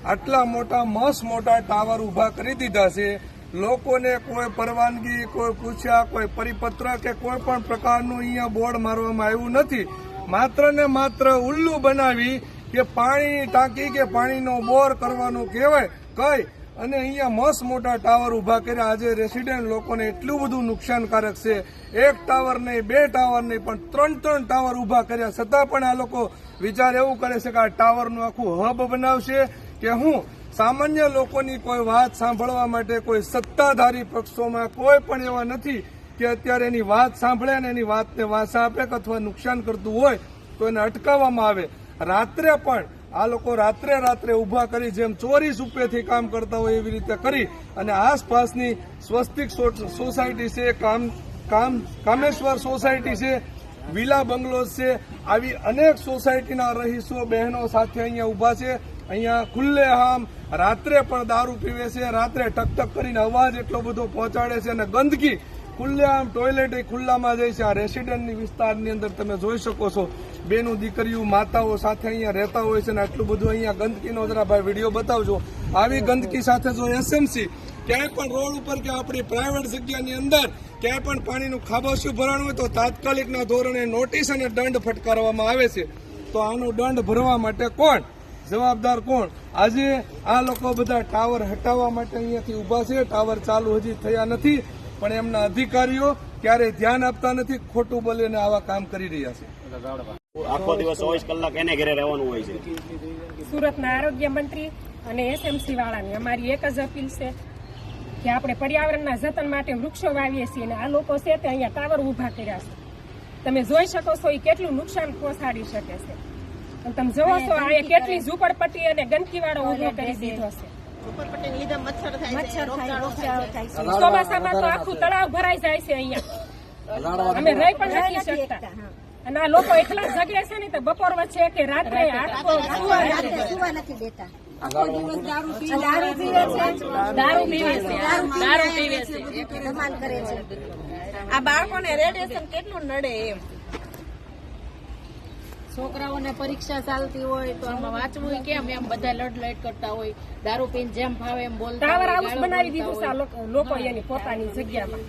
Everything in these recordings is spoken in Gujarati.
આટલા મોટા મોટા ટાવર ઉભા કરી દીધા છે। લોકોને કોઈ પરવાનગી, કોઈ પૂછ્યા, કોઈ પરિપત્ર કે કોઈ પણ પ્રકારનું અહીંયા બોર્ડ મારવામાં આવ્યું નથી। માત્ર ને માત્ર ઉલ્લુ બનાવી કે પાણીની ટાંકી કે પાણીનો બોર કરવાનું કહેવાય કઈ અને અહીંયા મોટા ટાવર ઉભા કર્યા। આજે રેસિડેન્ટ લોકોને એટલું બધું નુકસાનકારક છે। એક ટાવર નહીં, બે ટાવર નહીં, પણ ત્રણ ટાવર ઉભા કર્યા છતાં પણ આ લોકો વિચાર એવું કરે છે કે આ ટાવરનું આખું હબ બનાવશે કે હું સામાન્ય લોકોની કોઈ વાત સાંભળવા માટે કોઈ સત્તાધારી પક્ષોમાં કોઈ પણ એવા નથી કે અત્યારે એની વાત સાંભળે અને એની વાતને વાંસા આપે કે અથવા નુકસાન કરતું હોય તો એને અટકાવવામાં આવે। રાત્રે પણ આ લોકો રાત્રે ઉભા કરી જેમ ચોરી સુપેથી કામ કરતા હોય એવી રીતે કરી અને આસપાસની સ્વસ્તિક સોસાયટી છે, કામેશ્વર સોસાયટી છે, વિલા બંગલોઝ છે, આવી અનેક સોસાયટીના રહીશો બહેનો સાથે અહીંયા ઉભા છે। અહીંયા ખુલ્લેઆમ રાત્રે પણ દારૂ પીવે છે, રાત્રે ટકટક કરીને અવાજ એટલો બધો પહોંચાડે છે અને ગંદકી ખુલ્લેઆમ ટોયલેટ ખુલ્લામાં જાય છે। આ રેસિડેન્ટની વિસ્તારની અંદર તમે જોઈ શકો છો, બેનું દીકરીઓ માતાઓ સાથે અહીંયા રહેતા હોય છે અને આટલું બધું અહીંયા ગંદકીનો જરા ભાઈ વિડીયો બતાવજો। આવી ગંદકી સાથે જો એસએમસી ક્યાંય પણ રોડ ઉપર કે આપણી પ્રાઇવેટ જગ્યાની અંદર ક્યાંય પણ પાણીનું ખાબોચિયું ભરાણું હોય તો તાત્કાલિકના ધોરણે નોટિસ અને દંડ ફટકારવામાં આવે છે। તો આનો દંડ ભરવા માટે કોણ જવાબદાર, કોણ? આજે આ લોકો બધા ટાવર હટાવવા માટે અહીંયાથી ઉભા છે। ટાવર ચાલુ હજી થયા નથી પણ એમના અધિકારીઓ ક્યારેય ધ્યાન આપતા નથી, ખોટું બોલીને આવા કામ કરી રહ્યા છે। આખો દિવસ 24 કલાક એને ઘરે રહેવાનું હોય છે। સુરતના આરોગ્ય મંત્રી અને એસએમસી વાળાની અમારી એક જ અપીલ છે કે આપણે પર્યાવરણના જતન માટે વૃક્ષો વાવીએ છીએ અને આ લોકો છે તે અહીંયા ટાવર ઉભા કર્યા છે। તમે જોઈ શકો છો એ કેટલું નુકસાન પહોંચાડી શકે છે। તમે જોવો છો આ કેટલી ઝૂંપડપટ્ટી અને ગંદકી વાળો ઉભો કરી દીધો છે। ચોમાસામાં તો આખું તળાવ ભરાઈ જાય છે અહીંયા, અમે રહી પણ નથી શકતા અને આ લોકો એટલા ઝઘડે છે ને તો બપોર વચ્ચે કે રાત્રે સુવા નથી દેતા। દારૂ પીવે છે, આ બાળકોને રેડિયેશન કેટલું નડે એમ। છોકરાઓને પરીક્ષા ચાલતી હોય તો આમાં વાંચવું કેમ, એમ બધા લડલડ કરતા હોય, દારૂ પીને જેમ ફાવે એમ બોલતા। ટાવર હાઉસ બનાવી દીધું છે લોકો એની પોતાની જગ્યામાં।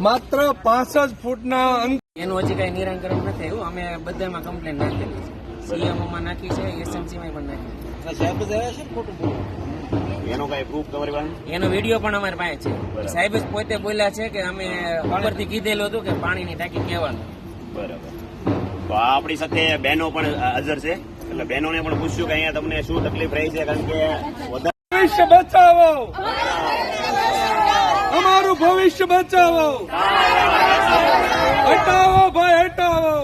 માત્ર 5 ફૂટના એનું હજી કઈ નિરાકરણ નથી આવ્યું। અમે બધામાં કમ્પ્લેન નાખેલી છે, સીએમઓમાં નાખી છે, એસએમસીમાં પણ નાખી છે। એનો કઈ પ્રૂફ તમારી પાસે? એનો વિડીયો પણ અમારી પાસે છે। સાહેબ જ પોતે બોલ્યા છે કે અમે ઉપરથી કીધેલું હતું કે પાણીની ટાંકી કહેવાનું। બરાબર। તો આપણી સાથે બહેનો પણ હાજર છે, એટલે બહેનોને પણ પૂછ્યું કે અહીંયા તમને શું તકલીફ રહી છે, કારણ કે ભવિષ્ય બચાવો, અમારું ભવિષ્ય બચાવો, હટાવો ભાઈ હટાવો।